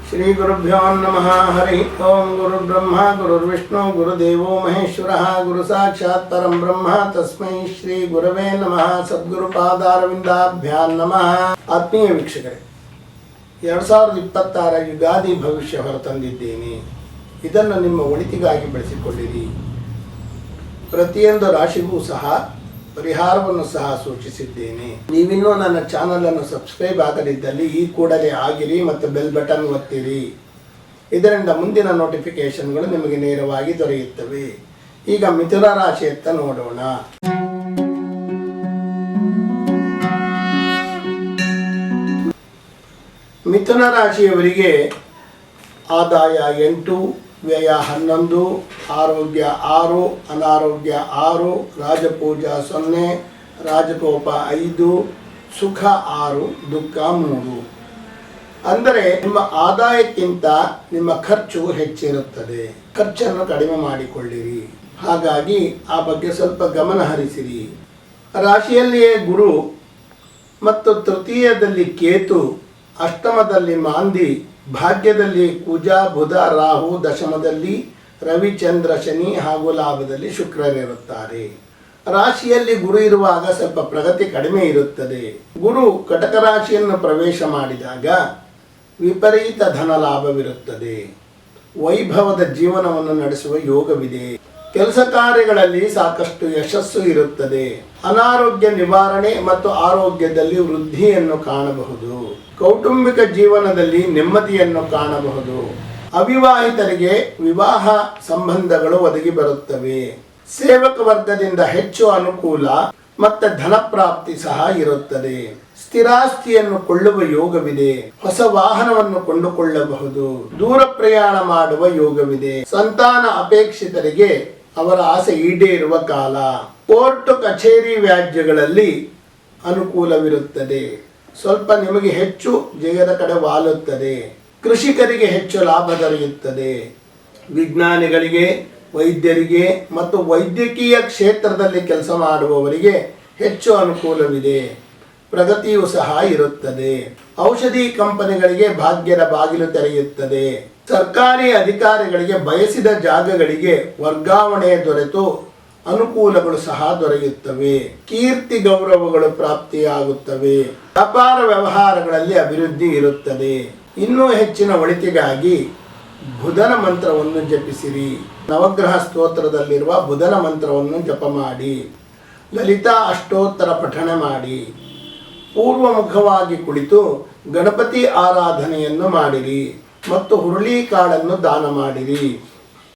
ಶ್ರೀ ಗುರುಭ್ಯೋ ನಮಃ. ಹರಿ ಓಂ. ಗುರುರ್ಬ್ರಹ್ಮ ಗುರುರ್ವಿಷ್ಣು ಗುರುದೇವೋ ಮಹೇಶ್ವರಃ. ಗುರು ಸಾಕ್ಷಾತ್ ಪರಂ ಬ್ರಹ್ಮ ತಸ್ಮೈ ಶ್ರೀ ಗುರವೇ ನಮಃ. ಸದ್ಗುರು ಪಾದಾರವಿಂದಾಭ್ಯಾಂ ನಮಃ. ಆತ್ಮೀಯ ವೀಕ್ಷಕರೇ, 2026 ಯುಗಾದಿ ಭವಿಷ್ಯ ಹೊರತಂದಿದ್ದೇನೆ. ಇದನ್ನು ನಿಮ್ಮ ಒಳಿತಿಗಾಗಿ ಬೆಳೆಸಿಕೊಳ್ಳಿರಿ. ಪ್ರತಿಯೊಂದು ರಾಶಿಗೂ ಸಹ ಪರಿಹಾರವನ್ನು ಸಹ ಸೂಚಿಸಿದ್ದೇನೆ. ನೀವಿನ್ನೂ ನನ್ನ ಚಾನಲನ್ನು ಸಬ್ಸ್ಕ್ರೈಬ್ ಆಗದಿದ್ದಲ್ಲಿ ಈ ಕೂಡಲೇ ಆಗಿರಿ ಮತ್ತು ಬೆಲ್ ಬಟನ್ ಒತ್ತಿರಿ. ಇದರಿಂದ ಮುಂದಿನ ನೋಟಿಫಿಕೇಶನ್ಗಳು ನಿಮಗೆ ನೇರವಾಗಿ ದೊರೆಯುತ್ತವೆ. ಈಗ ಮಿಥುನ ರಾಶಿಯತ್ತ ನೋಡೋಣ. ಮಿಥುನ ರಾಶಿಯವರಿಗೆ ಆದಾಯ 8, ವ್ಯಯ 11, ಆರೋಗ್ಯ 6, ಅನಾರೋಗ್ಯ 6, ರಾಜಪೂಜಾ 0, ರಾಜಕೋಪ 5, ಸುಖ 6, ದುಃಖ 3. ಅಂದರೆ ನಿಮ್ಮ ಆದಾಯಕ್ಕಿಂತ ನಿಮ್ಮ ಖರ್ಚು ಹೆಚ್ಚಿರುತ್ತದೆ. ಖರ್ಚನ್ನು ಕಡಿಮೆ ಮಾಡಿಕೊಳ್ಳಿರಿ. ಹಾಗಾಗಿ ಆ ಬಗ್ಗೆ ಸ್ವಲ್ಪ ಗಮನ ಹರಿಸಿರಿ. ರಾಶಿಯಲ್ಲಿಯೇ ಗುರು ಮತ್ತು ತೃತೀಯದಲ್ಲಿ ಕೇತು, ಅಷ್ಟಮದಲ್ಲಿ ಮಾಂದಿ, ಭಾಗ್ಯದಲ್ಲಿ ಕುಜ, ಬುಧ, ರಾಹು, ದಶಮದಲ್ಲಿ ರವಿ, ಚಂದ್ರ, ಶನಿ ಹಾಗೂ ಲಾಭದಲ್ಲಿ ಶುಕ್ರರಿರುತ್ತಾರೆ. ರಾಶಿಯಲ್ಲಿ ಗುರು ಇರುವಾಗ ಸ್ವಲ್ಪ ಪ್ರಗತಿ ಕಡಿಮೆ ಇರುತ್ತದೆ. ಗುರು ಕಟಕ ರಾಶಿಯನ್ನು ಪ್ರವೇಶ ಮಾಡಿದಾಗ ವಿಪರೀತ ಧನ ಲಾಭವಿರುತ್ತದೆ. ವೈಭವದ ಜೀವನವನ್ನು ನಡೆಸುವ ಯೋಗವಿದೆ. ಕೆಲಸ ಕಾರ್ಯಗಳಲ್ಲಿ ಸಾಕಷ್ಟು ಯಶಸ್ಸು ಇರುತ್ತದೆ. ಅನಾರೋಗ್ಯ ನಿವಾರಣೆ ಮತ್ತು ಆರೋಗ್ಯದಲ್ಲಿ ವೃದ್ಧಿಯನ್ನು ಕಾಣಬಹುದು. ಕೌಟುಂಬಿಕ ಜೀವನದಲ್ಲಿ ನೆಮ್ಮದಿಯನ್ನು ಕಾಣಬಹುದು. ಅವಿವಾಹಿತರಿಗೆ ವಿವಾಹ ಸಂಬಂಧಗಳು ಒದಗಿ ಬರುತ್ತವೆ. ಸೇವಕ ವರ್ಗದಿಂದ ಹೆಚ್ಚು ಅನುಕೂಲ ಮತ್ತು ಧನ ಪ್ರಾಪ್ತಿ ಸಹ ಇರುತ್ತದೆ. ಸ್ಥಿರಾಸ್ತಿಯನ್ನು ಕೊಳ್ಳುವ ಯೋಗವಿದೆ. ಹೊಸ ವಾಹನವನ್ನು ಕೊಂಡುಕೊಳ್ಳಬಹುದು. ದೂರ ಪ್ರಯಾಣ ಮಾಡುವ ಯೋಗವಿದೆ. ಸಂತಾನ ಅಪೇಕ್ಷಿತರಿಗೆ ಅವರ ಆಸೆ ಈಡೇರುವ ಕಾಲ. ಕೋರ್ಟ್ ಕಚೇರಿ ವ್ಯಾಜ್ಯಗಳಲ್ಲಿ ಅನುಕೂಲವಿರುತ್ತದೆ. ಸ್ವಲ್ಪ ನಿಮಗೆ ಹೆಚ್ಚು ಜಯದ ಕಡೆ ವಾಲುತ್ತದೆ. ಕೃಷಿಕರಿಗೆ ಹೆಚ್ಚು ಲಾಭ ದೊರೆಯುತ್ತದೆ. ವಿಜ್ಞಾನಿಗಳಿಗೆ, ವೈದ್ಯರಿಗೆ ಮತ್ತು ವೈದ್ಯಕೀಯ ಕ್ಷೇತ್ರದಲ್ಲಿ ಕೆಲಸ ಮಾಡುವವರಿಗೆ ಹೆಚ್ಚು ಅನುಕೂಲವಿದೆ. ಪ್ರಗತಿಯೂ ಸಹ ಇರುತ್ತದೆ. ಔಷಧಿ ಕಂಪನಿಗಳಿಗೆ ಭಾಗ್ಯದ ಬಾಗಿಲು ತೆರೆಯುತ್ತದೆ. ಸರ್ಕಾರಿ ಅಧಿಕಾರಿಗಳಿಗೆ ಬಯಸಿದ ಜಾಗಗಳಿಗೆ ವರ್ಗಾವಣೆ ದೊರೆತು ಅನುಕೂಲಗಳು ಸಹ ದೊರೆಯುತ್ತವೆ. ಕೀರ್ತಿ ಗೌರವಗಳು ಪ್ರಾಪ್ತಿಯಾಗುತ್ತವೆ. ವ್ಯಾಪಾರ ವ್ಯವಹಾರಗಳಲ್ಲಿ ಅಭಿವೃದ್ಧಿ ಇರುತ್ತದೆ. ಇನ್ನೂ ಹೆಚ್ಚಿನ ಒಳಿತಿಗಾಗಿ ಬುಧನ ಮಂತ್ರವನ್ನು ಜಪಿಸಿರಿ. ನವಗ್ರಹ ಸ್ತೋತ್ರದಲ್ಲಿರುವ ಬುಧನ ಮಂತ್ರವನ್ನು ಜಪ ಮಾಡಿ. ಲಲಿತಾ ಅಷ್ಟೋತ್ತರ ಪಠಣೆ ಮಾಡಿ. ಪೂರ್ವಮುಖವಾಗಿ ಕುಳಿತು ಗಣಪತಿ ಆರಾಧನೆಯನ್ನು ಮಾಡಿರಿ ಮತ್ತು ಹುರುಳಿ ಕಾಳನ್ನು ದಾನ ಮಾಡಿರಿ.